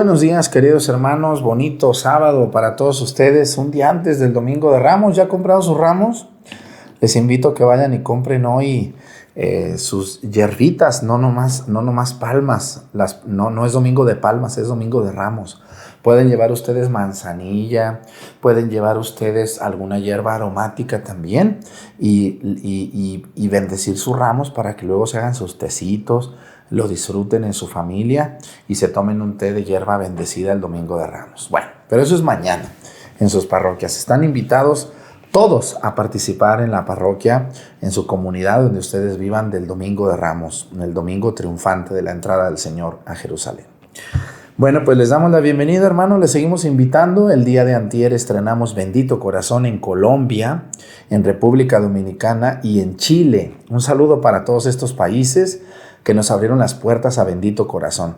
buenos días, queridos hermanos. Bonito sábado para todos ustedes. Un día antes del Domingo de Ramos. ¿Ya han comprado sus ramos? Les invito a que vayan y compren hoy sus hierbitas, no nomás palmas. No es Domingo de Palmas, es Domingo de Ramos. Pueden llevar ustedes manzanilla, pueden llevar ustedes alguna hierba aromática también y bendecir sus ramos para que luego se hagan sus tecitos, lo disfruten en su familia y se tomen un té de hierba bendecida el Domingo de Ramos. Bueno, pero eso es mañana en sus parroquias. Están invitados todos a participar en la parroquia, en su comunidad donde ustedes vivan del Domingo de Ramos, en el domingo triunfante de la entrada del Señor a Jerusalén. Bueno, pues les damos la bienvenida, hermanos, les seguimos invitando. El día de antier estrenamos Bendito Corazón en Colombia, en República Dominicana y en Chile. Un saludo para todos estos países que nos abrieron las puertas a Bendito Corazón.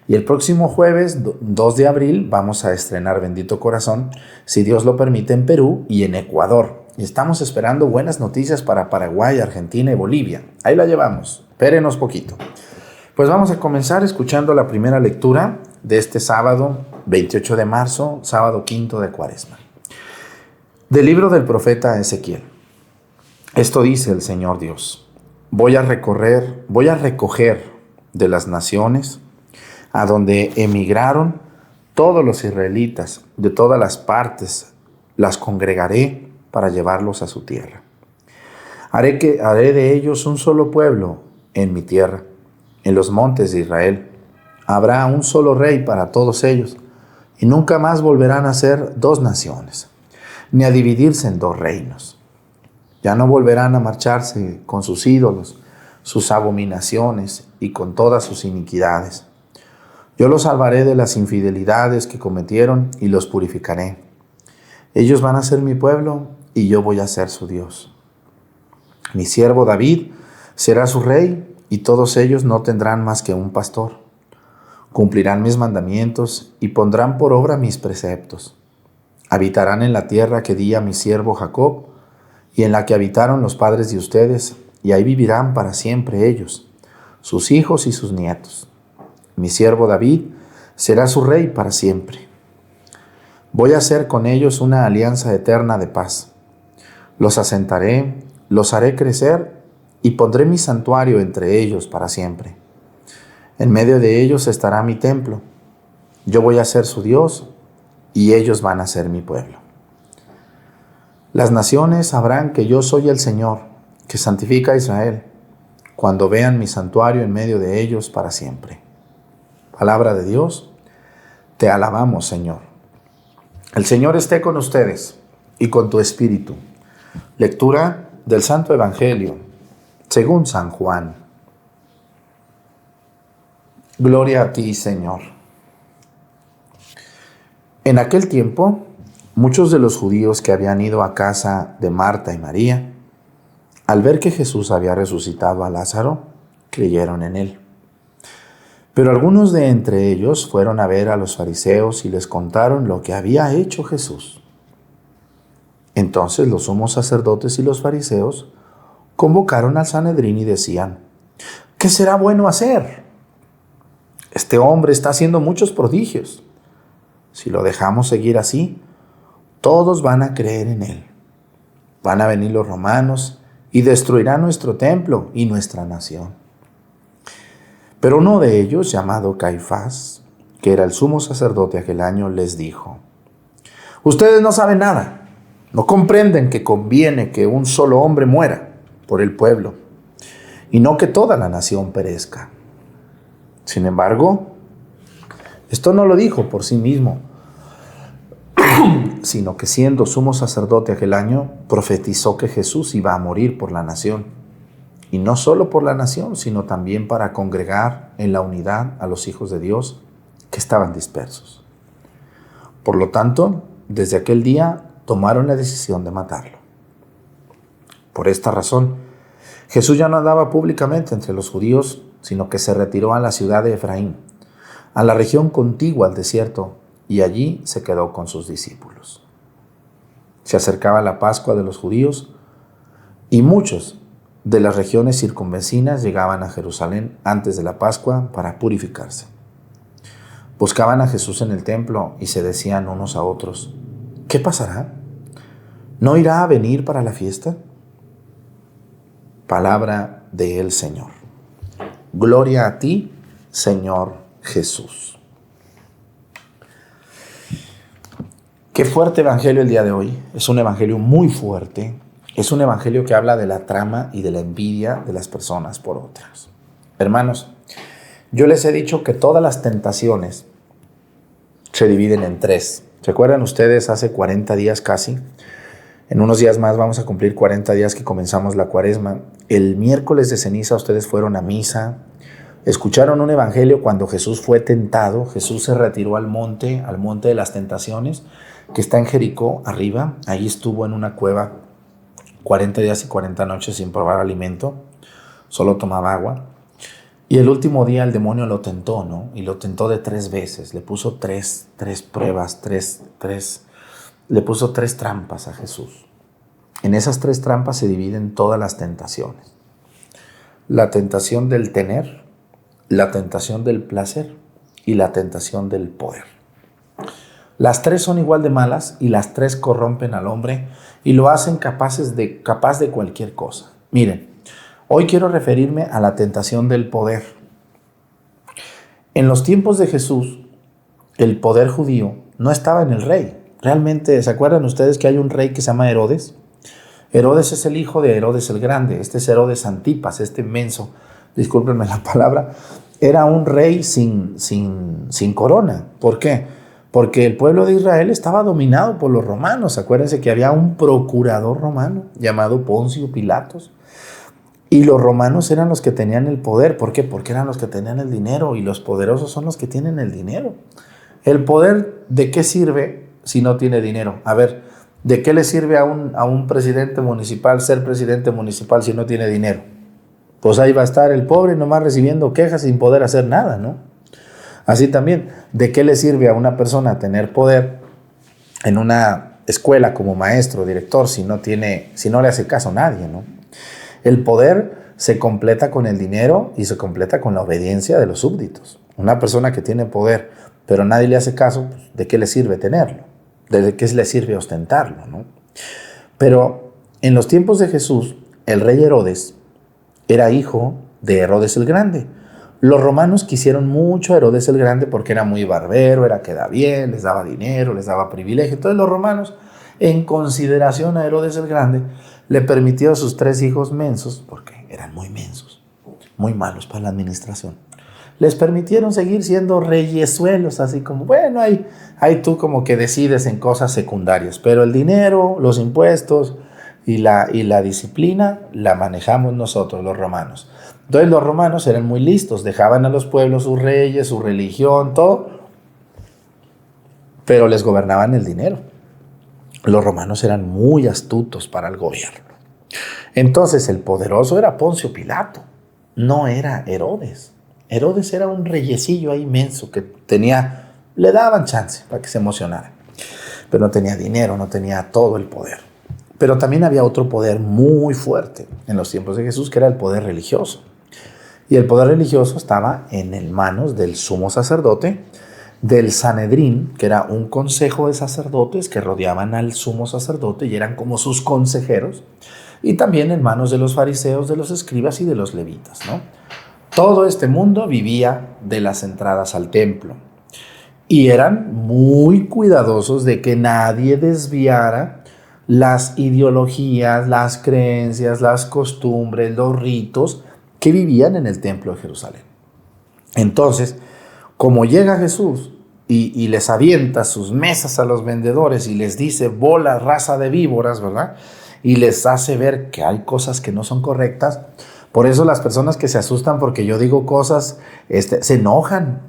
Y el próximo jueves, 2 de abril, vamos a estrenar Bendito Corazón, si Dios lo permite, en Perú y en Ecuador. Y estamos esperando buenas noticias para Paraguay, Argentina y Bolivia. Ahí la llevamos, espérenos poquito. Pues vamos a comenzar escuchando la primera lectura de este sábado, 28 de marzo, sábado quinto de Cuaresma. Del libro del profeta Ezequiel. Esto dice el Señor Dios. Voy a recoger de las naciones a donde emigraron todos los israelitas de todas las partes, las congregaré para llevarlos a su tierra. Haré de ellos un solo pueblo en mi tierra, en los montes de Israel. Habrá un solo rey para todos ellos, y nunca más volverán a ser dos naciones, ni a dividirse en dos reinos. Ya no volverán a marcharse con sus ídolos, sus abominaciones y con todas sus iniquidades. Yo los salvaré de las infidelidades que cometieron y los purificaré. Ellos van a ser mi pueblo y yo voy a ser su Dios. Mi siervo David será su rey y todos ellos no tendrán más que un pastor. Cumplirán mis mandamientos y pondrán por obra mis preceptos. Habitarán en la tierra que di a mi siervo Jacob y en la que habitaron los padres de ustedes, y ahí vivirán para siempre ellos, sus hijos y sus nietos. Mi siervo David será su rey para siempre. Voy a hacer con ellos una alianza eterna de paz. Los asentaré, los haré crecer y pondré mi santuario entre ellos para siempre. En medio de ellos estará mi templo. Yo voy a ser su Dios y ellos van a ser mi pueblo. Las naciones sabrán que yo soy el Señor, que santifica a Israel, cuando vean mi santuario en medio de ellos para siempre. Palabra de Dios, te alabamos, Señor. El Señor esté con ustedes y con tu espíritu. Lectura del Santo Evangelio, según San Juan. Gloria a ti, Señor. En aquel tiempo, muchos de los judíos que habían ido a casa de Marta y María, al ver que Jesús había resucitado a Lázaro, creyeron en él. Pero algunos de entre ellos fueron a ver a los fariseos y les contaron lo que había hecho Jesús. Entonces los sumos sacerdotes y los fariseos convocaron al Sanedrín y decían: ¿qué será bueno hacer? Este hombre está haciendo muchos prodigios. Si lo dejamos seguir así, todos van a creer en él. Van a venir los romanos y destruirán nuestro templo y nuestra nación. Pero uno de ellos, llamado Caifás, que era el sumo sacerdote aquel año, les dijo: ustedes no saben nada, no comprenden que conviene que un solo hombre muera por el pueblo, y no que toda la nación perezca. Sin embargo, esto no lo dijo por sí mismo, sino que siendo sumo sacerdote aquel año, profetizó que Jesús iba a morir por la nación. Y no solo por la nación, sino también para congregar en la unidad a los hijos de Dios que estaban dispersos. Por lo tanto, desde aquel día tomaron la decisión de matarlo. Por esta razón, Jesús ya no andaba públicamente entre los judíos, sino que se retiró a la ciudad de Efraín, a la región contigua al desierto, y allí se quedó con sus discípulos. Se acercaba la Pascua de los judíos, y muchos de las regiones circunvecinas llegaban a Jerusalén antes de la Pascua para purificarse. Buscaban a Jesús en el templo y se decían unos a otros: ¿qué pasará? ¿No irá a venir para la fiesta? Palabra del Señor. Gloria a ti, Señor Jesús. Qué fuerte evangelio el día de hoy. Es un evangelio muy fuerte. Es un evangelio que habla de la trama y de la envidia de las personas por otras. Hermanos, yo les he dicho que todas las tentaciones se dividen en tres. ¿Se acuerdan ustedes hace 40 días casi? En unos días más vamos a cumplir 40 días que comenzamos la Cuaresma. El miércoles de ceniza ustedes fueron a misa, escucharon un evangelio cuando Jesús fue tentado. Jesús se retiró al monte de las tentaciones, que está en Jericó, arriba. Ahí estuvo en una cueva 40 días y 40 noches sin probar alimento, solo tomaba agua. Y el último día el demonio lo tentó, ¿no? Y lo tentó de 3 veces. Le puso tres pruebas, le puso 3 trampas a Jesús. En esas 3 trampas se dividen todas las tentaciones. La tentación del tener, la tentación del placer y la tentación del poder. Las 3 son igual de malas y las 3 corrompen al hombre y lo hacen capaz de cualquier cosa. Miren, hoy quiero referirme a la tentación del poder. En los tiempos de Jesús, el poder judío no estaba en el rey. Realmente, ¿se acuerdan ustedes que hay un rey que se llama Herodes? Herodes es el hijo de Herodes el Grande. Este es Herodes Antipas, este menso, discúlpenme la palabra, era un rey sin corona. ¿Por qué? Porque el pueblo de Israel estaba dominado por los romanos. Acuérdense que había un procurador romano llamado Poncio Pilatos. Y los romanos eran los que tenían el poder. ¿Por qué? Porque eran los que tenían el dinero y los poderosos son los que tienen el dinero. ¿El poder de qué sirve si no tiene dinero? A ver, ¿de qué le sirve a un presidente municipal ser presidente municipal si no tiene dinero? Pues ahí va a estar el pobre nomás recibiendo quejas sin poder hacer nada, ¿no? Así también, ¿de qué le sirve a una persona tener poder en una escuela como maestro, director, si no le hace caso a nadie, ¿no? El poder se completa con el dinero y se completa con la obediencia de los súbditos. Una persona que tiene poder, pero nadie le hace caso, pues, ¿de qué le sirve tenerlo? ¿De qué le sirve ostentarlo, no? Pero en los tiempos de Jesús, el rey Herodes era hijo de Herodes el Grande. Los romanos quisieron mucho a Herodes el Grande porque era muy barbero, queda bien, les daba dinero, les daba privilegio. Entonces los romanos, en consideración a Herodes el Grande, le permitió a sus 3 hijos mensos, porque eran muy mensos, muy malos para la administración, les permitieron seguir siendo reyesuelos, así como, bueno, ahí tú como que decides en cosas secundarias, pero el dinero, los impuestos y la disciplina la manejamos nosotros, los romanos. Entonces los romanos eran muy listos, dejaban a los pueblos sus reyes, su religión, todo, pero les gobernaban el dinero. Los romanos eran muy astutos para el gobierno. Entonces el poderoso era Poncio Pilato, no era Herodes. Herodes era un reyecillo ahí inmenso que le daban chance para que se emocionara, pero no tenía dinero, no tenía todo el poder. Pero también había otro poder muy fuerte en los tiempos de Jesús, que era el poder religioso. Y el poder religioso estaba en manos del sumo sacerdote, del Sanedrín, que era un consejo de sacerdotes que rodeaban al sumo sacerdote y eran como sus consejeros, y también en manos de los fariseos, de los escribas y de los levitas, ¿no? Todo este mundo vivía de las entradas al templo y eran muy cuidadosos de que nadie desviara las ideologías, las creencias, las costumbres, los ritos que vivían en el templo de Jerusalén. Entonces, como llega Jesús y les avienta sus mesas a los vendedores y les dice bola, raza de víboras, ¿verdad? Y les hace ver que hay cosas que no son correctas. Por eso las personas que se asustan porque yo digo cosas, se enojan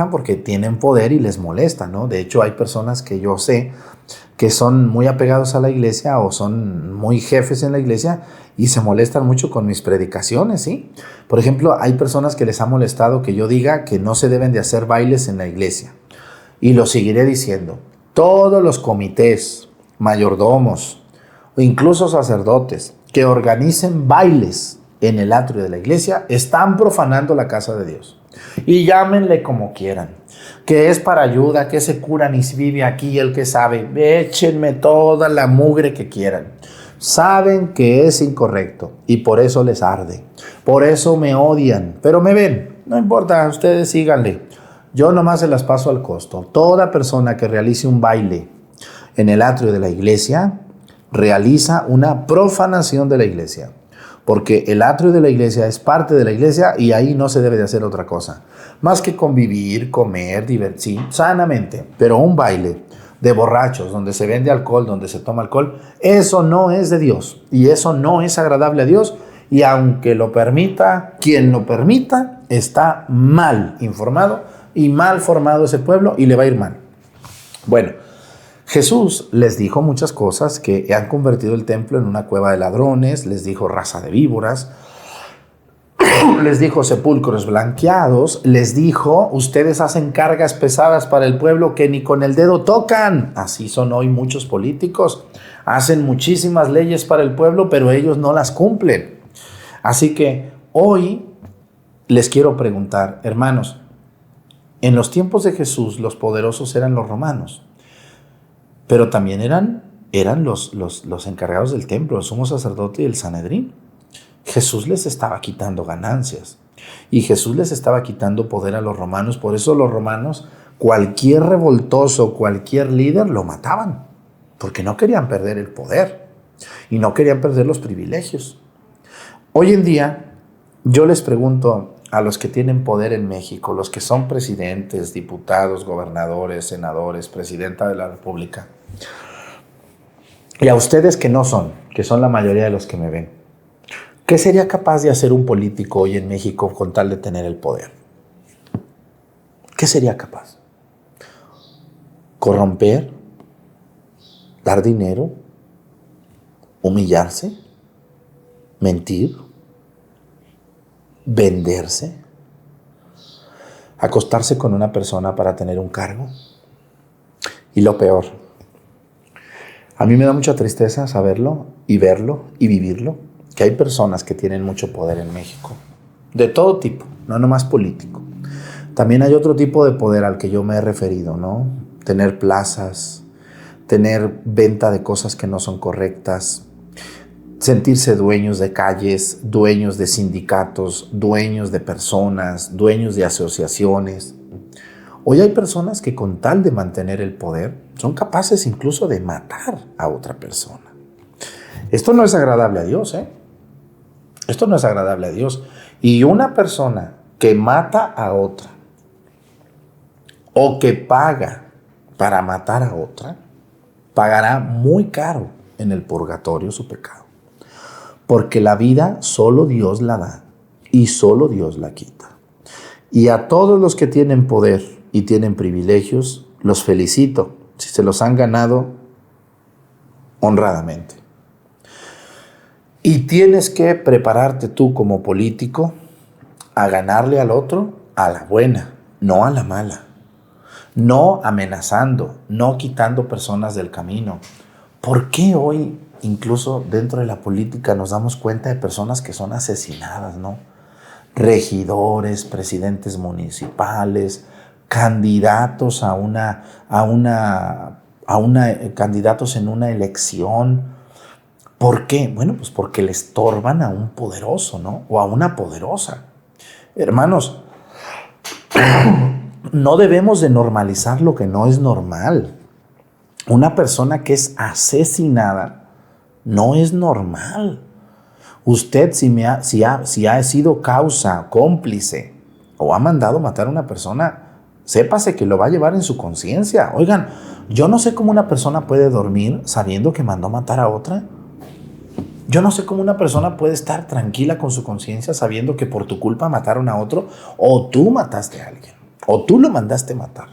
porque tienen poder y les molesta, ¿no? De hecho, hay personas que yo sé que son muy apegados a la iglesia o son muy jefes en la iglesia y se molestan mucho con mis predicaciones, ¿sí? Por ejemplo, hay personas que les ha molestado que yo diga que no se deben de hacer bailes en la iglesia. Y lo seguiré diciendo. Todos los comités, mayordomos o incluso sacerdotes que organicen bailes en el atrio de la iglesia están profanando la casa de Dios. Y llámenle como quieran, que es para ayuda, que se curan y vive aquí el que sabe. Échenme toda la mugre que quieran. Saben que es incorrecto y por eso les arde. Por eso me odian, pero me ven. No importa, ustedes síganle. Yo nomás se las paso al costo. Toda persona que realice un baile en el atrio de la iglesia realiza una profanación de la iglesia. Porque el atrio de la iglesia es parte de la iglesia y ahí no se debe de hacer otra cosa. Más que convivir, comer, divertir sanamente. Pero un baile de borrachos, donde se vende alcohol, donde se toma alcohol, eso no es de Dios. Y eso no es agradable a Dios. Y aunque lo permita, quien lo permita, está mal informado y mal formado ese pueblo y le va a ir mal. Bueno, Jesús les dijo muchas cosas que han convertido el templo en una cueva de ladrones, les dijo raza de víboras, les dijo sepulcros blanqueados, les dijo, ustedes hacen cargas pesadas para el pueblo que ni con el dedo tocan. Así son hoy muchos políticos, hacen muchísimas leyes para el pueblo, pero ellos no las cumplen. Así que hoy les quiero preguntar, hermanos, en los tiempos de Jesús los poderosos eran los romanos, pero también eran los encargados del templo, el sumo sacerdote y el Sanedrín. Jesús les estaba quitando ganancias y Jesús les estaba quitando poder a los romanos. Por eso los romanos, cualquier revoltoso, cualquier líder, lo mataban, porque no querían perder el poder y no querían perder los privilegios. Hoy en día, yo les pregunto a los que tienen poder en México, los que son presidentes, diputados, gobernadores, senadores, presidenta de la República, y a ustedes que no son, que son la mayoría de los que me ven, ¿qué sería capaz de hacer un político hoy en México con tal de tener el poder? ¿Qué sería capaz? ¿Corromper? ¿Dar dinero? ¿Humillarse? ¿Mentir? ¿Venderse? ¿Acostarse con una persona para tener un cargo? Y lo peor, a mí me da mucha tristeza saberlo y verlo y vivirlo, que hay personas que tienen mucho poder en México, de todo tipo, no nomás político. También hay otro tipo de poder al que yo me he referido, ¿no? Tener plazas, tener venta de cosas que no son correctas, sentirse dueños de calles, dueños de sindicatos, dueños de personas, dueños de asociaciones. Hoy hay personas que con tal de mantener el poder son capaces incluso de matar a otra persona. Esto no es agradable a Dios, ¿eh? Esto no es agradable a Dios. Y una persona que mata a otra o que paga para matar a otra, pagará muy caro en el purgatorio su pecado. Porque la vida solo Dios la da y solo Dios la quita. Y a todos los que tienen poder y tienen privilegios, los felicito si se los han ganado honradamente. Y tienes que prepararte tú como político a ganarle al otro a la buena, no a la mala. No amenazando, no quitando personas del camino. ¿Por qué hoy, incluso dentro de la política, nos damos cuenta de personas que son asesinadas, ¿no? Regidores, presidentes municipales, candidatos candidatos en una elección. ¿Por qué? Bueno, pues porque le estorban a un poderoso, ¿no? O a una poderosa. Hermanos, no debemos de normalizar lo que no es normal. Una persona que es asesinada no es normal. Usted, si ha sido causa, cómplice o ha mandado matar a una persona, sépase que lo va a llevar en su conciencia. Oigan, yo no sé cómo una persona puede dormir sabiendo que mandó matar a otra. Yo no sé cómo una persona puede estar tranquila con su conciencia sabiendo que por tu culpa mataron a otro, o tú mataste a alguien, o tú lo mandaste matar.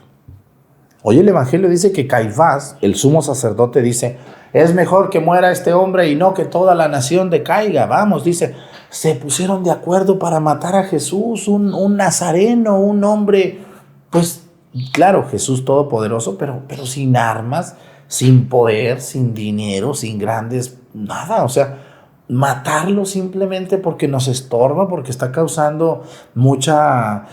Hoy el Evangelio dice que Caifás, el sumo sacerdote, dice, es mejor que muera este hombre y no que toda la nación decaiga. Vamos, dice, se pusieron de acuerdo para matar a Jesús, un nazareno, un hombre, pues claro, Jesús todopoderoso, pero sin armas, sin poder, sin dinero, sin grandes, nada. O sea, matarlo simplemente porque nos estorba, porque está causando mucha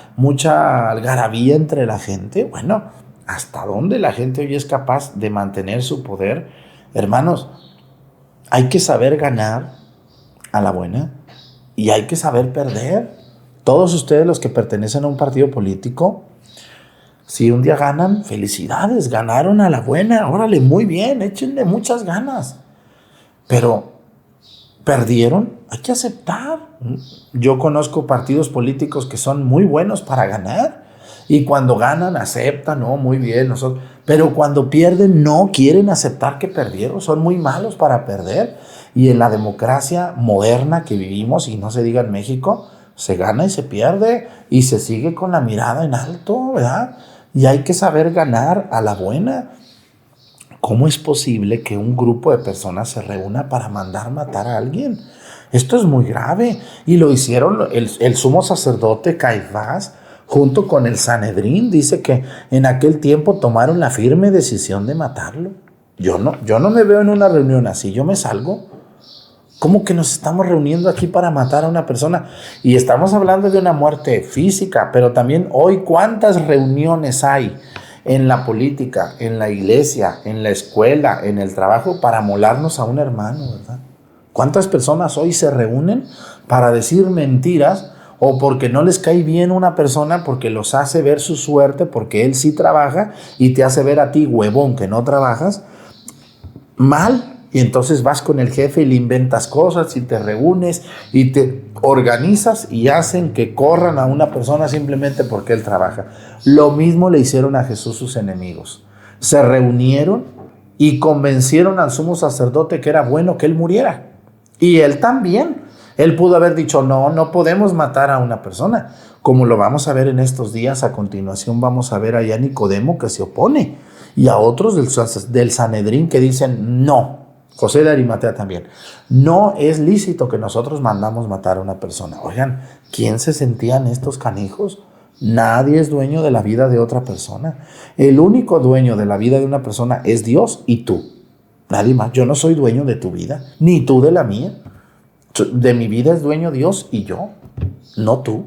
algarabía entre la gente. Bueno, ¿hasta dónde la gente hoy es capaz de mantener su poder? Hermanos, hay que saber ganar a la buena y hay que saber perder. Todos ustedes los que pertenecen a un partido político, si un día ganan, felicidades, ganaron a la buena, órale, muy bien, échenle muchas ganas. Pero perdieron, hay que aceptar. Yo conozco partidos políticos que son muy buenos para ganar y cuando ganan aceptan, no, muy bien, nosotros. Pero cuando pierden no quieren aceptar que perdieron, son muy malos para perder. Y en la democracia moderna que vivimos, y no se diga en México, se gana y se pierde y se sigue con la mirada en alto, ¿verdad? Y hay que saber ganar a la buena. ¿Cómo es posible que un grupo de personas se reúna para mandar matar a alguien? Esto es muy grave. Y lo hicieron el sumo sacerdote Caifás junto con el Sanedrín. Dice que en aquel tiempo tomaron la firme decisión de matarlo. Yo no me veo en una reunión así, yo me salgo. ¿Cómo que nos estamos reuniendo aquí para matar a una persona? Y estamos hablando de una muerte física, pero también hoy, ¿cuántas reuniones hay en la política, en la iglesia, en la escuela, en el trabajo para molarnos a un hermano, verdad? ¿Cuántas personas hoy se reúnen para decir mentiras o porque no les cae bien una persona, porque los hace ver su suerte, porque él sí trabaja y te hace ver a ti, huevón, que no trabajas, mal? Y entonces vas con el jefe y le inventas cosas y te reúnes y te organizas y hacen que corran a una persona simplemente porque él trabaja. Lo mismo le hicieron a Jesús sus enemigos. Se reunieron y convencieron al sumo sacerdote que era bueno que él muriera. Y él también. Él pudo haber dicho, no podemos matar a una persona. Como lo vamos a ver en estos días, a continuación vamos a ver allá a Nicodemo que se opone. Y a otros del Sanedrín que dicen, no. José de Arimatea también. No es lícito que nosotros mandamos matar a una persona. Oigan, ¿quién se sentían estos canijos? Nadie es dueño de la vida de otra persona. El único dueño de la vida de una persona es Dios y tú. Nadie más. Yo no soy dueño de tu vida, ni tú de la mía. De mi vida es dueño Dios y yo, no tú.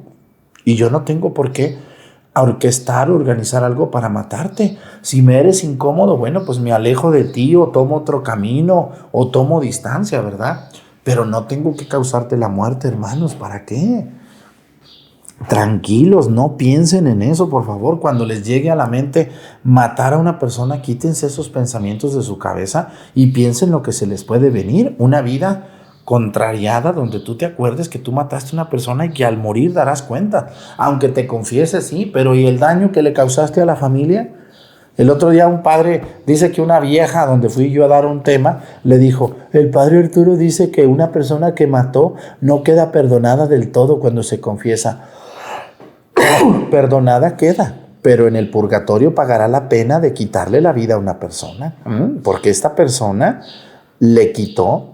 Y yo no tengo por qué orquestar, organizar algo para matarte. Si me eres incómodo, bueno, pues me alejo de ti o tomo otro camino o tomo distancia, ¿verdad? Pero no tengo que causarte la muerte, hermanos. ¿Para qué? Tranquilos, no piensen en eso, por favor. Cuando les llegue a la mente matar a una persona, quítense esos pensamientos de su cabeza y piensen lo que se les puede venir. Una vida contrariada donde tú te acuerdes que tú mataste a una persona y que al morir darás cuenta, aunque te confieses, sí, pero ¿y el daño que le causaste a la familia? El otro día un padre dice que una vieja, donde fui yo a dar un tema, le dijo, el padre Arturo dice que una persona que mató no queda perdonada del todo cuando se confiesa. Perdonada queda, pero en el purgatorio pagará la pena de quitarle la vida a una persona, porque esta persona le quitó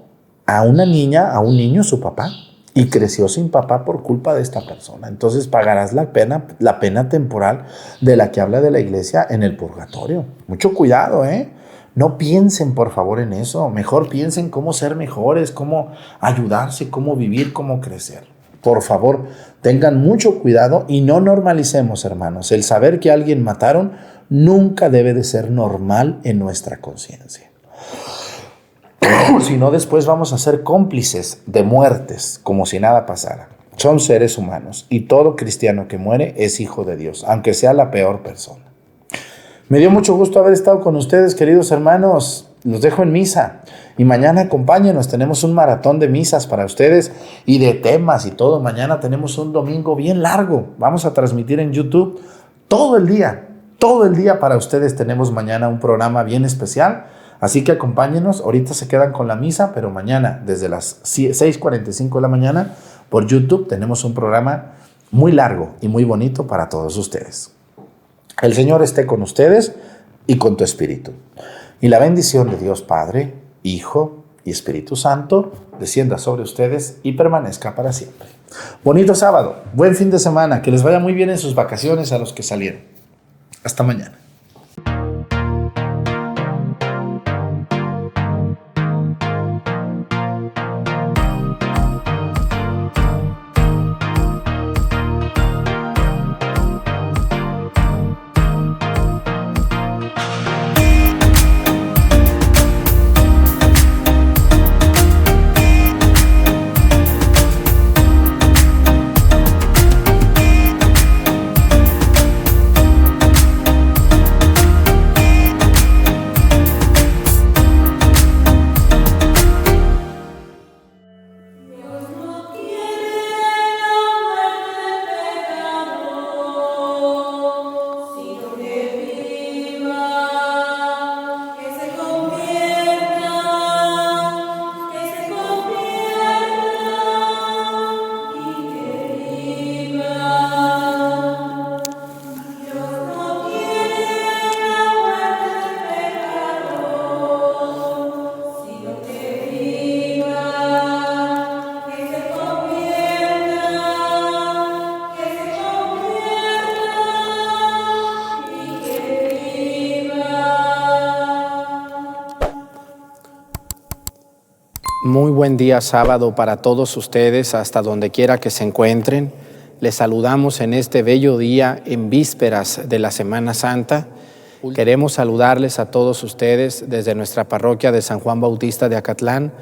a una niña, a un niño, su papá, y creció sin papá por culpa de esta persona. Entonces pagarás la pena temporal de la que habla de la iglesia en el purgatorio. Mucho cuidado, ¿eh? No piensen, por favor, en eso. Mejor piensen cómo ser mejores, cómo ayudarse, cómo vivir, cómo crecer. Por favor, tengan mucho cuidado y no normalicemos, hermanos. El saber que a alguien mataron nunca debe de ser normal en nuestra conciencia. Si no, después vamos a ser cómplices de muertes, como si nada pasara. Son seres humanos y todo cristiano que muere es hijo de Dios, aunque sea la peor persona. Me dio mucho gusto haber estado con ustedes, queridos hermanos. Los dejo en misa y mañana acompáñenos. Tenemos un maratón de misas para ustedes y de temas y todo. Mañana tenemos un domingo bien largo. Vamos a transmitir en YouTube todo el día. Todo el día para ustedes tenemos mañana un programa bien especial. Así que acompáñenos, ahorita se quedan con la misa, pero mañana desde las 6:45 de la mañana por YouTube tenemos un programa muy largo y muy bonito para todos ustedes. El Señor esté con ustedes y con tu espíritu. Y la bendición de Dios Padre, Hijo y Espíritu Santo descienda sobre ustedes y permanezca para siempre. Bonito sábado, buen fin de semana, que les vaya muy bien en sus vacaciones a los que salieron. Hasta mañana. Muy buen día sábado para todos ustedes, hasta donde quiera que se encuentren. Les saludamos en este bello día, en vísperas de la Semana Santa. Queremos saludarles a todos ustedes desde nuestra parroquia de San Juan Bautista de Acatlán,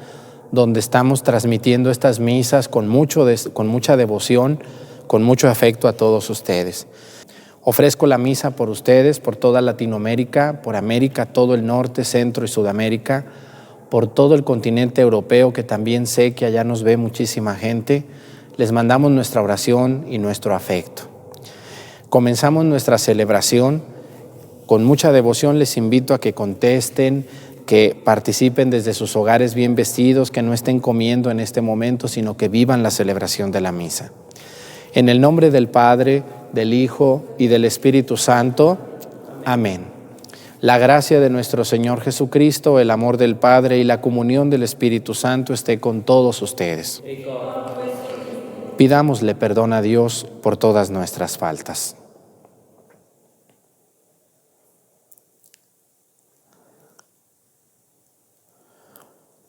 donde estamos transmitiendo estas misas con mucha devoción, con mucho afecto a todos ustedes. Ofrezco la misa por ustedes, por toda Latinoamérica, por América, todo el norte, centro y Sudamérica, por todo el continente europeo, que también sé que allá nos ve muchísima gente. Les mandamos nuestra oración y nuestro afecto. Comenzamos nuestra celebración. Con mucha devoción les invito a que contesten, que participen desde sus hogares bien vestidos, que no estén comiendo en este momento, sino que vivan la celebración de la misa. En el nombre del Padre, del Hijo y del Espíritu Santo. Amén. La gracia de nuestro Señor Jesucristo, el amor del Padre y la comunión del Espíritu Santo esté con todos ustedes. Pidámosle perdón a Dios por todas nuestras faltas.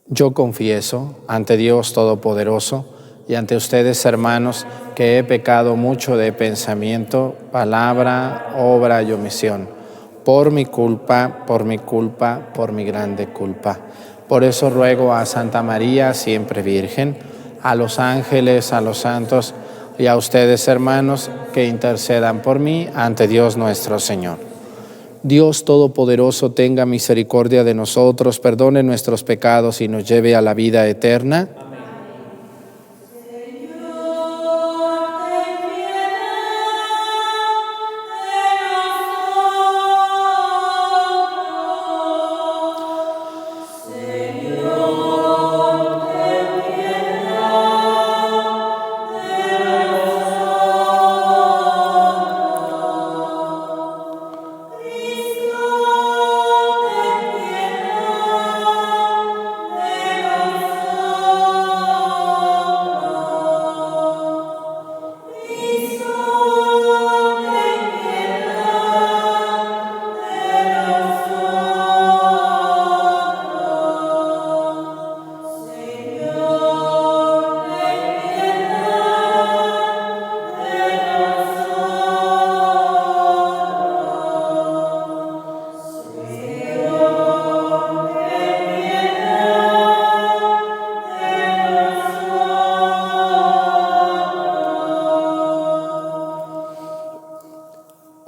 Yo confieso ante Dios Todopoderoso y ante ustedes, hermanos, que he pecado mucho de pensamiento, palabra, obra y omisión. Por mi culpa, por mi grande culpa. Por eso ruego a Santa María, siempre Virgen, a los ángeles, a los santos y a ustedes, hermanos, que intercedan por mí ante Dios nuestro Señor. Dios Todopoderoso tenga misericordia de nosotros, perdone nuestros pecados y nos lleve a la vida eterna.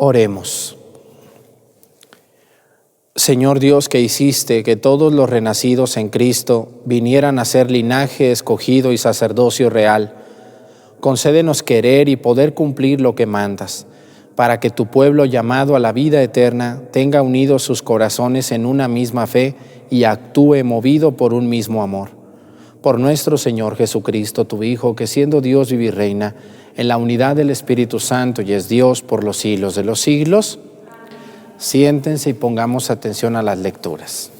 Oremos. Señor Dios, que hiciste que todos los renacidos en Cristo vinieran a ser linaje escogido y sacerdocio real, concédenos querer y poder cumplir lo que mandas, para que tu pueblo llamado a la vida eterna tenga unidos sus corazones en una misma fe y actúe movido por un mismo amor. Por nuestro Señor Jesucristo, tu Hijo, que siendo Dios vive y reina en la unidad del Espíritu Santo y es Dios por los siglos de los siglos. Siéntense y pongamos atención a las lecturas.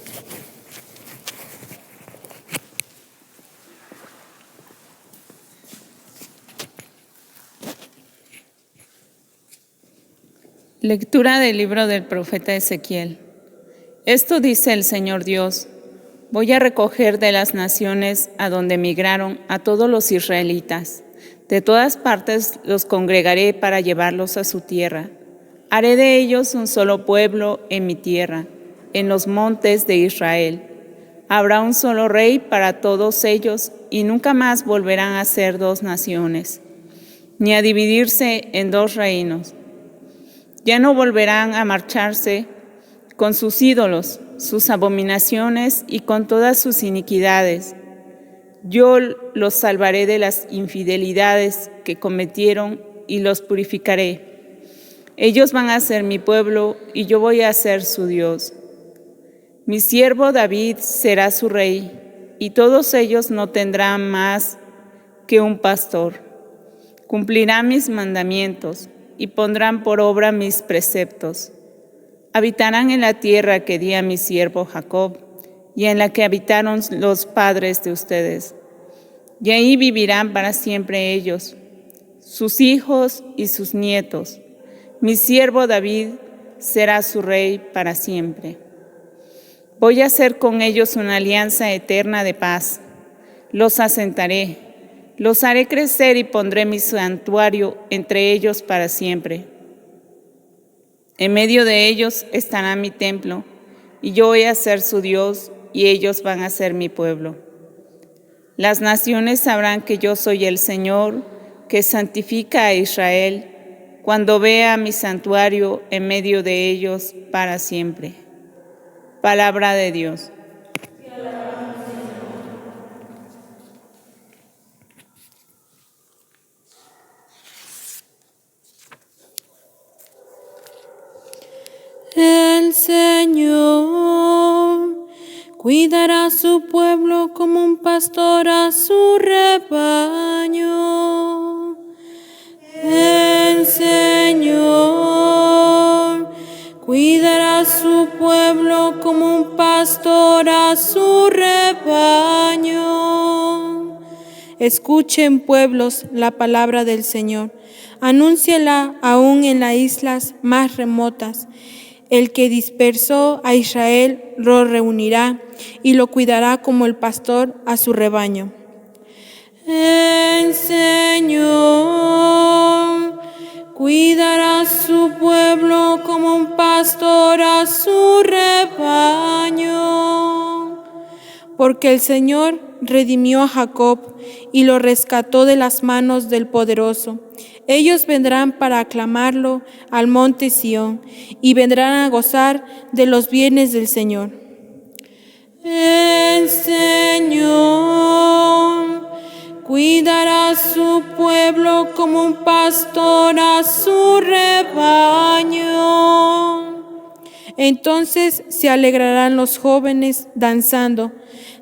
Lectura del libro del profeta Ezequiel. Esto dice el Señor Dios: voy a recoger de las naciones a donde migraron a todos los israelitas. De todas partes los congregaré para llevarlos a su tierra. Haré de ellos un solo pueblo en mi tierra, en los montes de Israel. Habrá un solo rey para todos ellos y nunca más volverán a ser dos naciones, ni a dividirse en dos reinos. Ya no volverán a marcharse con sus ídolos, sus abominaciones y con todas sus iniquidades. Yo los salvaré de las infidelidades que cometieron y los purificaré. Ellos van a ser mi pueblo y yo voy a ser su Dios. Mi siervo David será su rey y todos ellos no tendrán más que un pastor. Cumplirán mis mandamientos y pondrán por obra mis preceptos. Habitarán en la tierra que di a mi siervo Jacob y en la que habitaron los padres de ustedes. Y ahí vivirán para siempre ellos, sus hijos y sus nietos. Mi siervo David será su rey para siempre. Voy a hacer con ellos una alianza eterna de paz. Los asentaré, los haré crecer y pondré mi santuario entre ellos para siempre. En medio de ellos estará mi templo, y yo voy a ser su Dios, y ellos van a ser mi pueblo. Las naciones sabrán que yo soy el Señor, que santifica a Israel, cuando vea mi santuario en medio de ellos para siempre. Palabra de Dios. El Señor cuidará a su pueblo como un pastor a su rebaño. El Señor cuidará a su pueblo como un pastor a su rebaño. Escuchen, pueblos, la palabra del Señor. Anúnciala aún en las islas más remotas. El que dispersó a Israel lo reunirá y lo cuidará como el pastor a su rebaño. El Señor cuidará a su pueblo como un pastor a su rebaño. Porque el Señor redimió a Jacob y lo rescató de las manos del poderoso. Ellos vendrán para aclamarlo al monte Sión y vendrán a gozar de los bienes del Señor. El Señor cuidará a su pueblo como un pastor a su rebaño. Entonces se alegrarán los jóvenes danzando,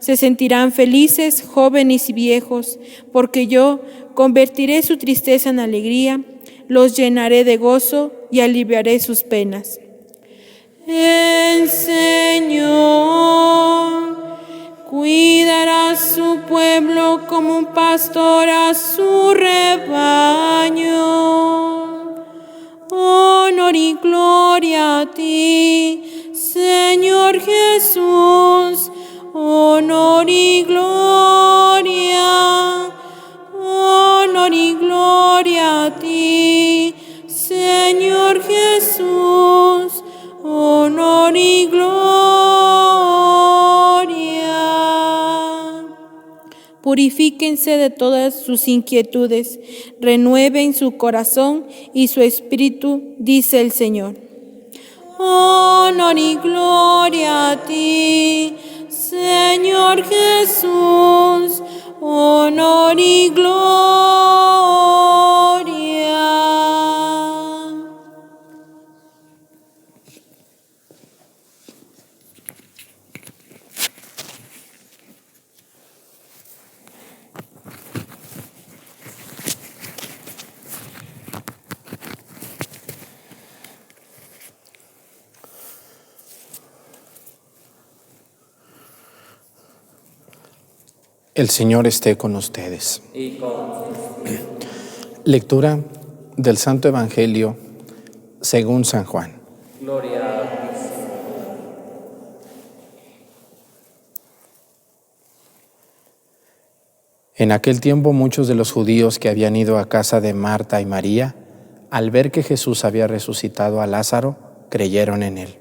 se sentirán felices jóvenes y viejos, porque yo convertiré su tristeza en alegría, los llenaré de gozo y aliviaré sus penas. El Señor cuidará a su pueblo como un pastor a su rebaño. Honor y gloria a ti, Señor Jesús. Honor y gloria. Honor y gloria a ti, Señor Jesús. Honor y gloria. Purifíquense de todas sus inquietudes, renueven su corazón y su espíritu, dice el Señor. Honor y gloria a ti, Señor Jesús. Honor y gloria. El Señor esté con ustedes. Lectura del Santo Evangelio según San Juan. Gloria a ti. En aquel tiempo muchos de los judíos que habían ido a casa de Marta y María, al ver que Jesús había resucitado a Lázaro, creyeron en él.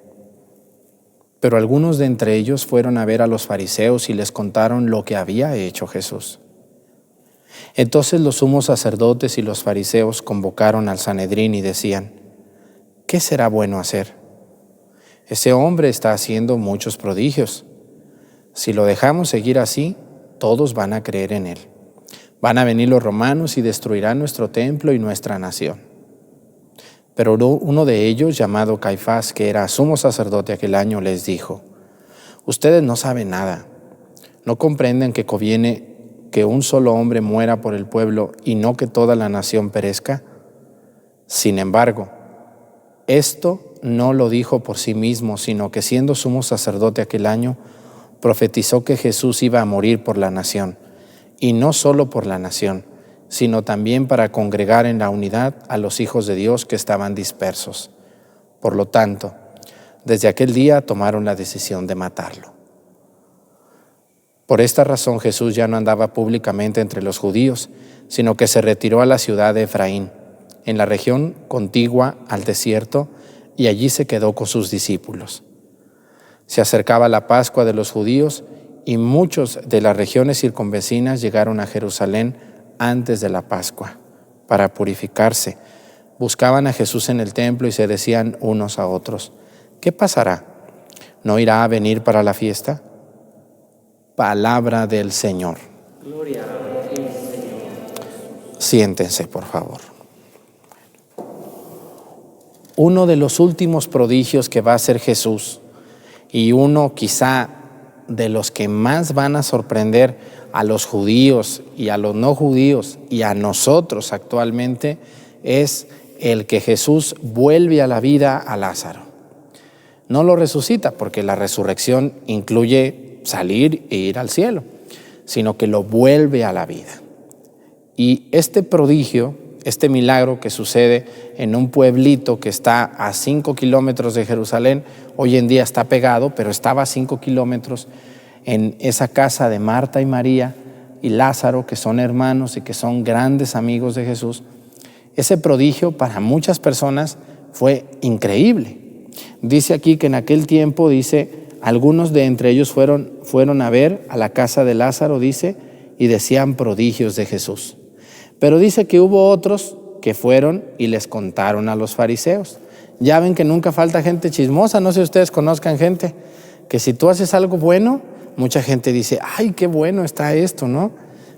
Pero algunos de entre ellos fueron a ver a los fariseos y les contaron lo que había hecho Jesús. Entonces los sumos sacerdotes y los fariseos convocaron al Sanedrín y decían: ¿qué será bueno hacer? Ese hombre está haciendo muchos prodigios. Si lo dejamos seguir así, todos van a creer en él. Van a venir los romanos y destruirán nuestro templo y nuestra nación. Pero uno de ellos, llamado Caifás, que era sumo sacerdote aquel año, les dijo: ustedes no saben nada. ¿No comprenden que conviene que un solo hombre muera por el pueblo y no que toda la nación perezca? Sin embargo, esto no lo dijo por sí mismo, sino que siendo sumo sacerdote aquel año, profetizó que Jesús iba a morir por la nación, y no solo por la nación, sino también para congregar en la unidad a los hijos de Dios que estaban dispersos. Por lo tanto, desde aquel día tomaron la decisión de matarlo. Por esta razón Jesús ya no andaba públicamente entre los judíos, sino que se retiró a la ciudad de Efraín, en la región contigua al desierto, y allí se quedó con sus discípulos. Se acercaba la Pascua de los judíos y muchos de las regiones circunvecinas llegaron a Jerusalén antes de la Pascua para purificarse. Buscaban a Jesús en el templo y se decían unos a otros: ¿qué pasará? ¿No irá a venir para la fiesta? Palabra del Señor. Gloria a ti, Señor. Siéntense, por favor. Uno de los últimos prodigios que va a hacer Jesús, y uno quizá de los que más van a sorprender a los judíos y a los no judíos y a nosotros actualmente, es el que Jesús vuelve a la vida a Lázaro. No lo resucita, porque la resurrección incluye salir e ir al cielo, sino que lo vuelve a la vida. Y este prodigio, este milagro que sucede en un pueblito que está a 5 kilómetros de Jerusalén, hoy en día está pegado, pero estaba a 5 kilómetros, en esa casa de Marta y María y Lázaro, que son hermanos y que son grandes amigos de Jesús. Ese prodigio para muchas personas fue increíble. Dice aquí que en aquel tiempo, dice, algunos de entre ellos fueron a ver a la casa de Lázaro, dice, y decían prodigios de Jesús. Pero dice que hubo otros que fueron y les contaron a los fariseos. Ya ven que nunca falta gente chismosa, no sé si ustedes conozcan gente, que si tú haces algo bueno, mucha gente dice, ay, qué bueno está esto, ¿no?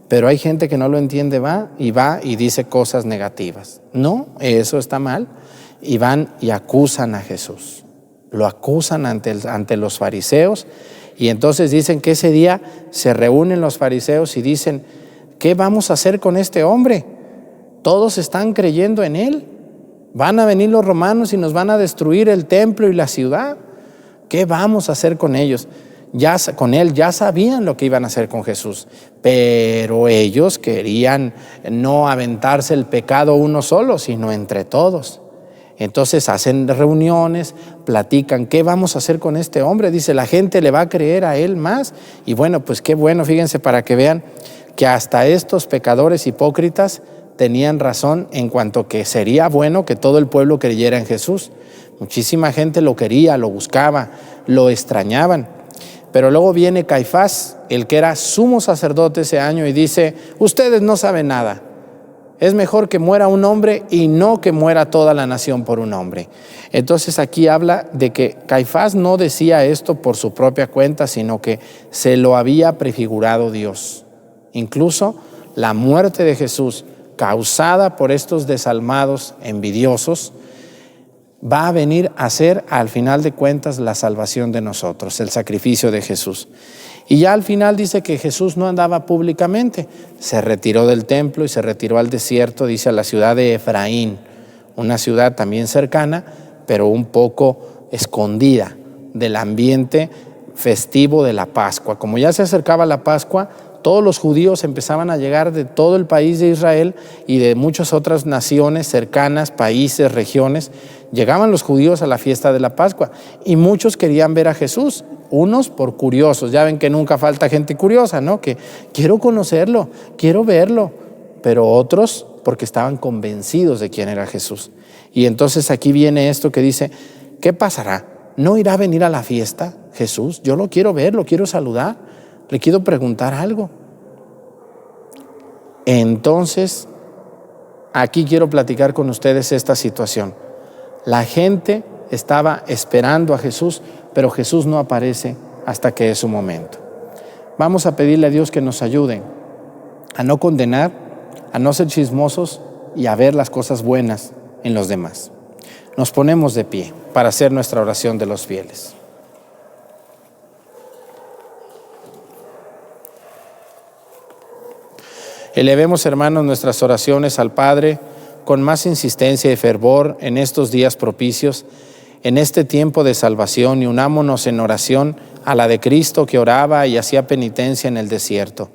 Pero hay gente que no lo entiende, va y dice cosas negativas. No, eso está mal. Y van y acusan a Jesús. Lo acusan ante los fariseos, y entonces dicen que ese día se reúnen los fariseos y dicen: ¿qué vamos a hacer con este hombre? Todos están creyendo en él. Van a venir los romanos y nos van a destruir el templo y la ciudad. ¿Qué vamos a hacer con ellos? Con él ya sabían lo que iban a hacer con Jesús, pero ellos querían no aventarse el pecado uno solo, sino entre todos. Entonces hacen reuniones, platican, ¿qué vamos a hacer con este hombre? Dice, la gente le va a creer a él más. Y bueno, pues qué bueno, fíjense, para que vean que hasta estos pecadores hipócritas tenían razón en cuanto que sería bueno que todo el pueblo creyera en Jesús. Muchísima gente lo quería, lo buscaba, lo extrañaban. Pero luego viene Caifás, el que era sumo sacerdote ese año, y dice, ustedes no saben nada. Es mejor que muera un hombre y no que muera toda la nación por un hombre. Entonces aquí habla de que Caifás no decía esto por su propia cuenta, sino que se lo había prefigurado Dios. Incluso la muerte de Jesús, causada por estos desalmados envidiosos, va a venir a ser, al final de cuentas, la salvación de nosotros, el sacrificio de Jesús. Y ya al final dice que Jesús no andaba públicamente, se retiró del templo y se retiró al desierto, dice, a la ciudad de Efraín, una ciudad también cercana, pero un poco escondida del ambiente festivo de la Pascua. Como ya se acercaba la Pascua, todos los judíos empezaban a llegar de todo el país de Israel y de muchas otras naciones cercanas, países, regiones. Llegaban los judíos a la fiesta de la Pascua y muchos querían ver a Jesús, unos por curiosos. Ya ven que nunca falta gente curiosa, ¿no? Que quiero conocerlo, quiero verlo, pero otros porque estaban convencidos de quién era Jesús. Y entonces aquí viene esto que dice, ¿qué pasará? ¿No irá a venir a la fiesta Jesús? Yo lo quiero ver, lo quiero saludar, le quiero preguntar algo. Entonces, aquí quiero platicar con ustedes esta situación. La gente estaba esperando a Jesús, pero Jesús no aparece hasta que es su momento. Vamos a pedirle a Dios que nos ayude a no condenar, a no ser chismosos y a ver las cosas buenas en los demás. Nos ponemos de pie para hacer nuestra oración de los fieles. Elevemos, hermanos, nuestras oraciones al Padre con más insistencia y fervor en estos días propicios, en este tiempo de salvación, y unámonos en oración a la de Cristo, que oraba y hacía penitencia en el desierto.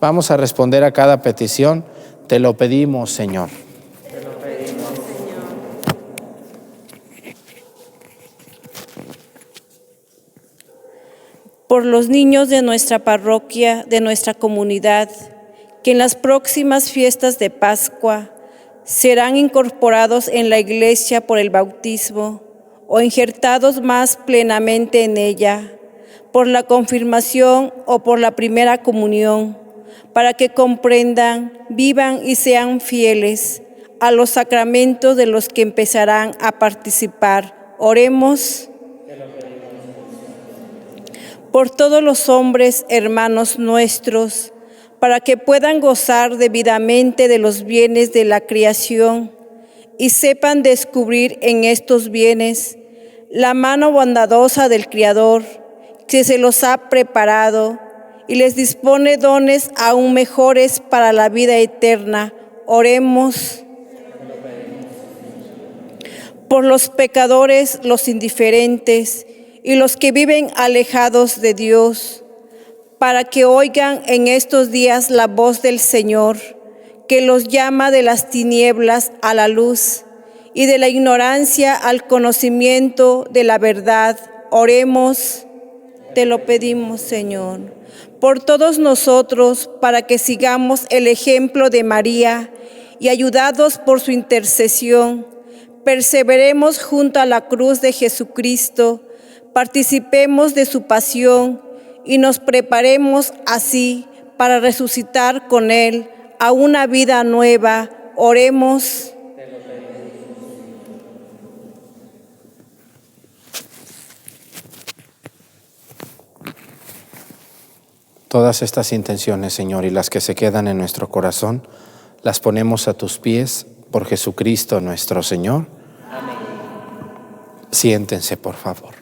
Vamos a responder a cada petición. Te lo pedimos, Señor. Te lo pedimos, Señor. por los niños de nuestra parroquia, de nuestra comunidad, que en las próximas fiestas de Pascua serán incorporados en la Iglesia por el bautismo o injertados más plenamente en ella, por la confirmación o por la primera comunión, para que comprendan, vivan y sean fieles a los sacramentos de los que empezarán a participar. Oremos. Por todos los hombres, hermanos nuestros, para que puedan gozar debidamente de los bienes de la creación y sepan descubrir en estos bienes la mano bondadosa del Creador, que se los ha preparado y les dispone dones aún mejores para la vida eterna. Oremos. Por los pecadores, los indiferentes y los que viven alejados de Dios, para que oigan en estos días la voz del Señor, que los llama de las tinieblas a la luz y de la ignorancia al conocimiento de la verdad. Oremos. Te lo pedimos, Señor, por todos nosotros, para que sigamos el ejemplo de María y ayudados por su intercesión, perseveremos junto a la cruz de Jesucristo, participemos de su pasión y nos preparemos así para resucitar con Él a una vida nueva. Oremos. Todas estas intenciones, Señor, y las que se quedan en nuestro corazón, las ponemos a tus pies por Jesucristo nuestro Señor. Amén. Siéntense, por favor.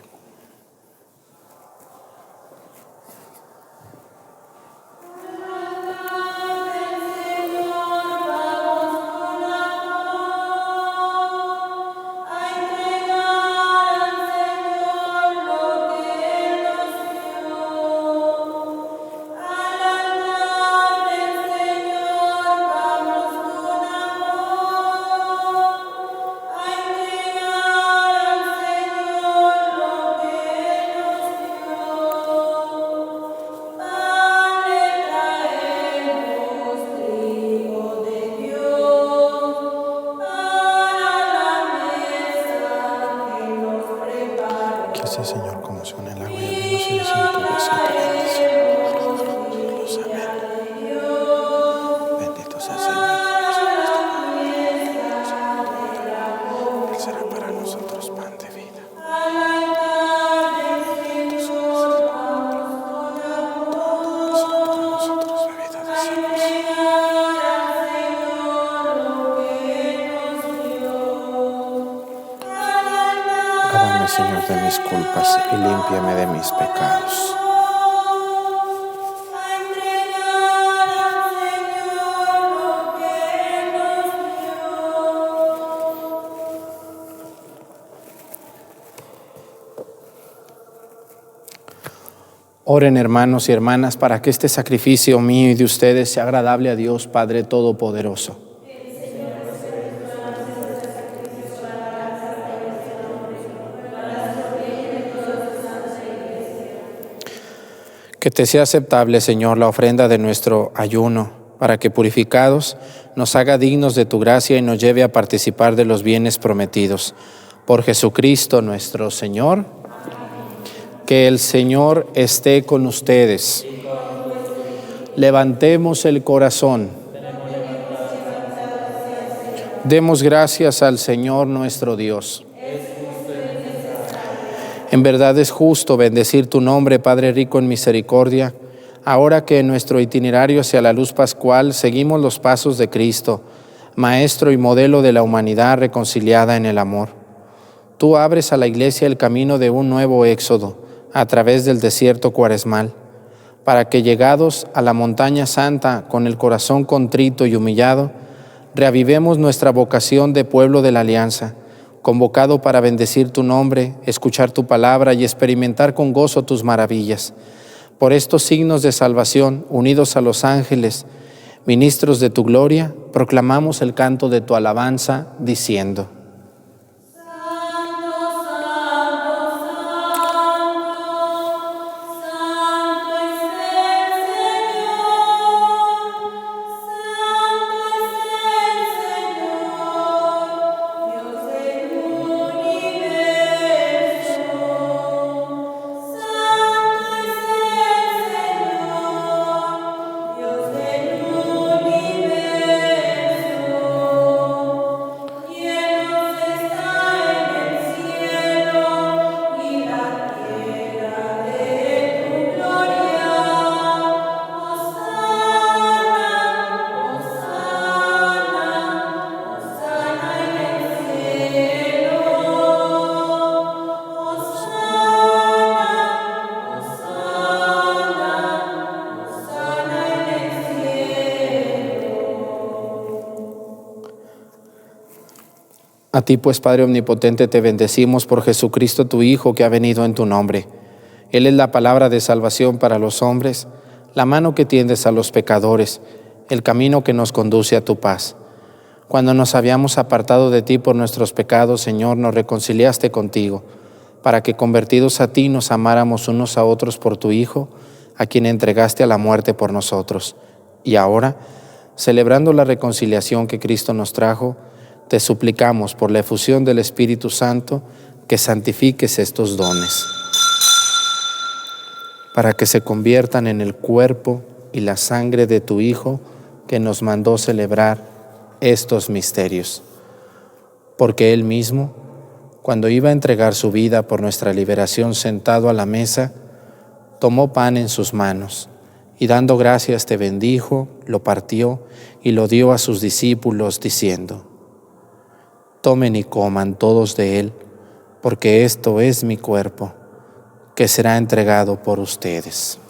Sí, Señor, como son el agua y el vino, se dicen tu bendición. Amén. Bendito sea el Señor. Él será para nosotros pan de vida. Bendito sea el Señor. Será para nosotros bebida de salvación. Lávame, Señor, de mis culpas y límpiame de mis pecados. Oren, hermanos y hermanas, para que este sacrificio mío y de ustedes sea agradable a Dios Padre Todopoderoso. Que te sea aceptable, Señor, la ofrenda de nuestro ayuno, para que purificados nos haga dignos de tu gracia y nos lleve a participar de los bienes prometidos. Por Jesucristo nuestro Señor. Que el Señor esté con ustedes. Levantemos el corazón. Demos gracias al Señor nuestro Dios. En verdad es justo bendecir tu nombre, Padre rico en misericordia, ahora que en nuestro itinerario hacia la luz pascual seguimos los pasos de Cristo, Maestro y modelo de la humanidad reconciliada en el amor. Tú abres a la Iglesia el camino de un nuevo éxodo a través del desierto cuaresmal, para que llegados a la montaña santa con el corazón contrito y humillado, reavivemos nuestra vocación de pueblo de la alianza, convocado para bendecir tu nombre, escuchar tu palabra y experimentar con gozo tus maravillas. Por estos signos de salvación, unidos a los ángeles, ministros de tu gloria, proclamamos el canto de tu alabanza, diciendo: Santo, Santo, Santo, A ti, pues, Padre omnipotente, te bendecimos por Jesucristo, tu Hijo, que ha venido en tu nombre. Él es la palabra de salvación para los hombres, la mano que tiendes a los pecadores, el camino que nos conduce a tu paz. Cuando nos habíamos apartado de ti por nuestros pecados, Señor, nos reconciliaste contigo, para que convertidos a ti nos amáramos unos a otros por tu Hijo, a quien entregaste a la muerte por nosotros. Y ahora, celebrando la reconciliación que Cristo nos trajo, te suplicamos por la efusión del Espíritu Santo que santifiques estos dones, para que se conviertan en el cuerpo y la sangre de tu Hijo, que nos mandó celebrar estos misterios. Porque Él mismo, cuando iba a entregar su vida por nuestra liberación sentado a la mesa, tomó pan en sus manos y dando gracias te bendijo, lo partió y lo dio a sus discípulos diciendo: tomen y coman todos de él, porque esto es mi cuerpo, que será entregado por ustedes.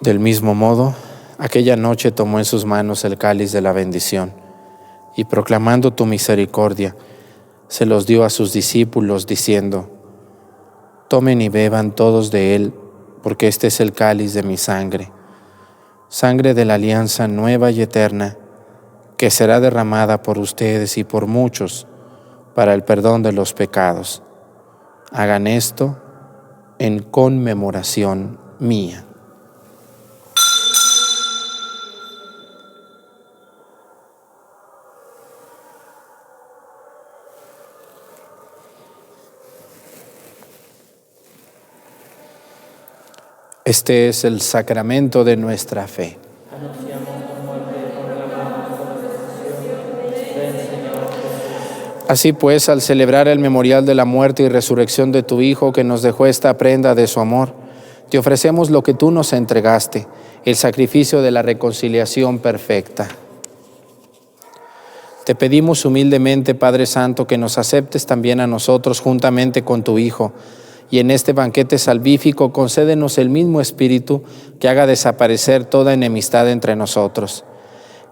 Del mismo modo, aquella noche tomó en sus manos el cáliz de la bendición y proclamando tu misericordia, se los dio a sus discípulos diciendo: tomen y beban todos de él, porque este es el cáliz de mi sangre, sangre de la alianza nueva y eterna, que será derramada por ustedes y por muchos para el perdón de los pecados. Hagan esto en conmemoración mía. Este es el sacramento de nuestra fe. Así pues, al celebrar el memorial de la muerte y resurrección de tu Hijo, que nos dejó esta prenda de su amor, te ofrecemos lo que tú nos entregaste, el sacrificio de la reconciliación perfecta. Te pedimos humildemente, Padre Santo, que nos aceptes también a nosotros juntamente con tu Hijo, y en este banquete salvífico concédenos el mismo Espíritu que haga desaparecer toda enemistad entre nosotros.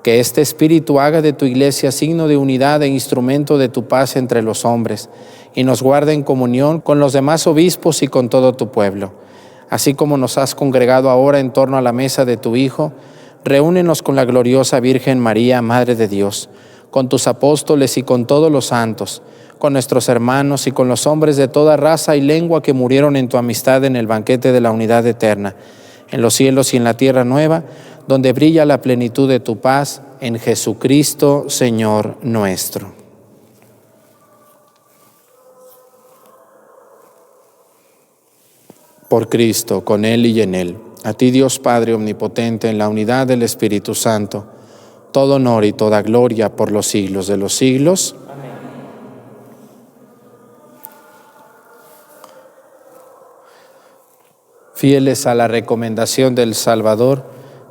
Que este Espíritu haga de tu Iglesia signo de unidad e instrumento de tu paz entre los hombres, y nos guarde en comunión con los demás obispos y con todo tu pueblo. Así como nos has congregado ahora en torno a la mesa de tu Hijo, reúnenos con la gloriosa Virgen María, Madre de Dios, con tus apóstoles y con todos los santos, con nuestros hermanos y con los hombres de toda raza y lengua que murieron en tu amistad en el banquete de la unidad eterna, en los cielos y en la tierra nueva, donde brilla la plenitud de tu paz, en Jesucristo, Señor nuestro. Por Cristo, con Él y en Él, a ti Dios Padre omnipotente, en la unidad del Espíritu Santo, todo honor y toda gloria por los siglos de los siglos. Fieles a la recomendación del Salvador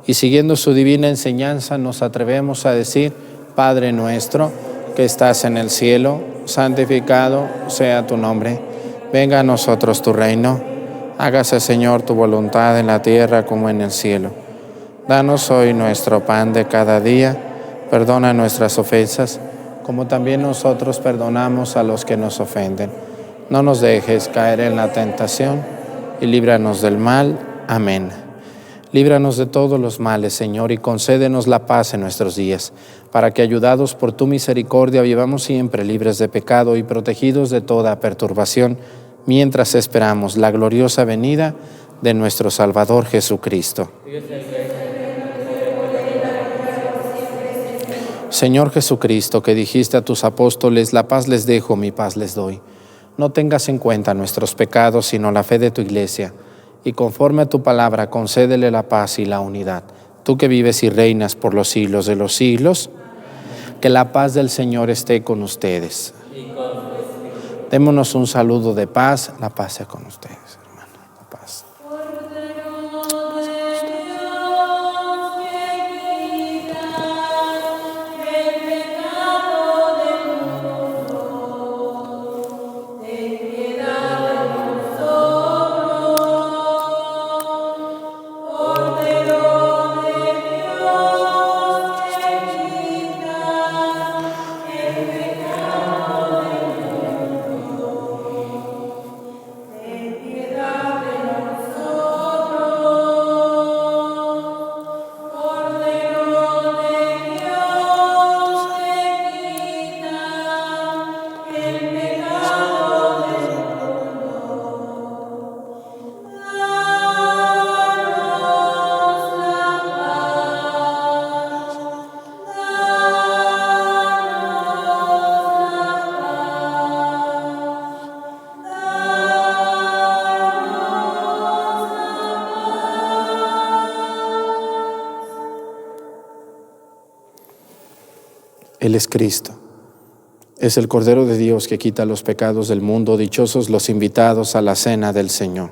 y siguiendo su divina enseñanza, nos atrevemos a decir: Padre nuestro, que estás en el cielo, santificado sea tu nombre. Venga a nosotros tu reino. Hágase, Señor, tu voluntad en la tierra como en el cielo. Danos hoy nuestro pan de cada día. Perdona nuestras ofensas, como también nosotros perdonamos a los que nos ofenden. No nos dejes caer en la tentación y líbranos del mal. Amén. Líbranos de todos los males, Señor, y concédenos la paz en nuestros días, para que, ayudados por tu misericordia, vivamos siempre libres de pecado y protegidos de toda perturbación, mientras esperamos la gloriosa venida de nuestro Salvador Jesucristo. Señor Jesucristo, que dijiste a tus apóstoles: la paz les dejo, mi paz les doy. No tengas en cuenta nuestros pecados, sino la fe de tu Iglesia, y conforme a tu palabra, concédele la paz y la unidad. Tú que vives y reinas por los siglos de los siglos, que la paz del Señor esté con ustedes. Démonos un saludo de paz. La paz sea con ustedes, hermano. La paz. Él es Cristo. Es el Cordero de Dios que quita los pecados del mundo. Dichosos los invitados a la cena del Señor.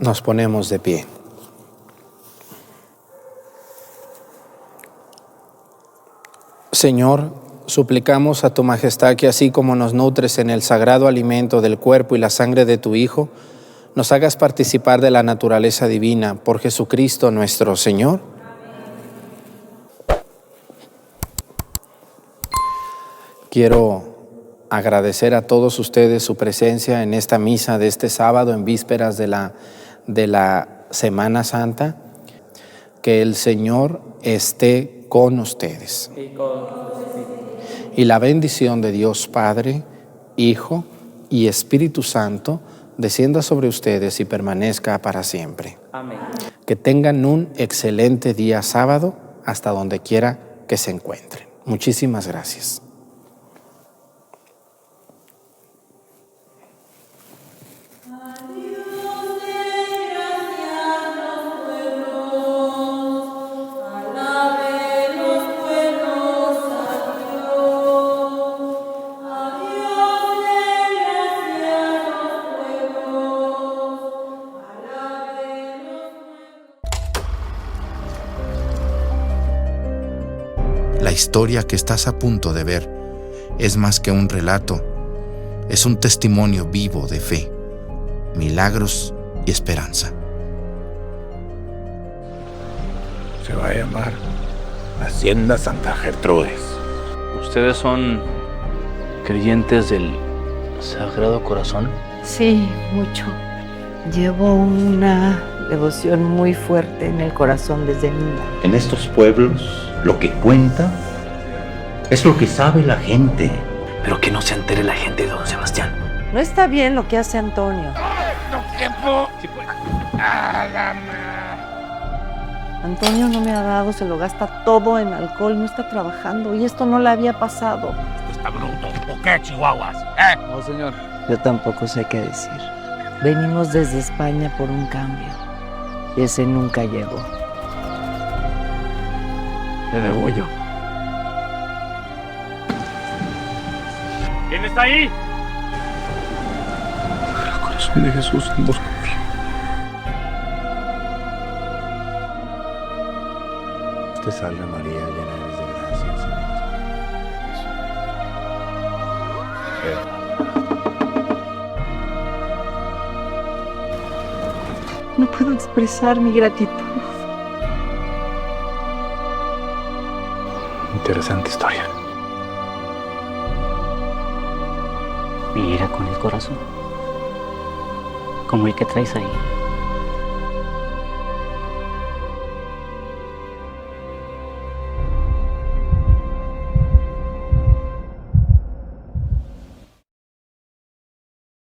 Nos ponemos de pie. Señor, suplicamos a tu majestad que así como nos nutres en el sagrado alimento del cuerpo y la sangre de tu Hijo, nos hagas participar de la naturaleza divina por Jesucristo nuestro Señor. Quiero agradecer a todos ustedes su presencia en esta misa de este sábado en vísperas de la Semana Santa. Que el Señor esté con ustedes. Y la bendición de Dios Padre, Hijo y Espíritu Santo descienda sobre ustedes y permanezca para siempre. Amén. Que tengan un excelente día sábado hasta donde quiera que se encuentren. Muchísimas gracias. La historia que estás a punto de ver es más que un relato, es un testimonio vivo de fe, milagros y esperanza. Se va a llamar Hacienda Santa Gertrudis. ¿Ustedes son creyentes del Sagrado Corazón? Sí, mucho. Llevo una devoción muy fuerte en el corazón desde niña. En estos pueblos, lo que cuenta es lo que sabe la gente. Pero que no se entere la gente de don Sebastián. No está bien lo que hace Antonio. Antonio no me ha dado, se lo gasta todo en alcohol, no está trabajando y esto no le había pasado. ¿Está bruto o qué, chihuahuas? No, señor. Yo tampoco sé qué decir. Venimos desde España por un cambio y ese nunca llegó. Le debo yo. ¿Quién está ahí? El corazón de Jesús en vos confío. Te salve María, llena eres de gracia, el Señor No puedo expresar mi gratitud. Interesante historia. Mira con el corazón, como el que traes ahí.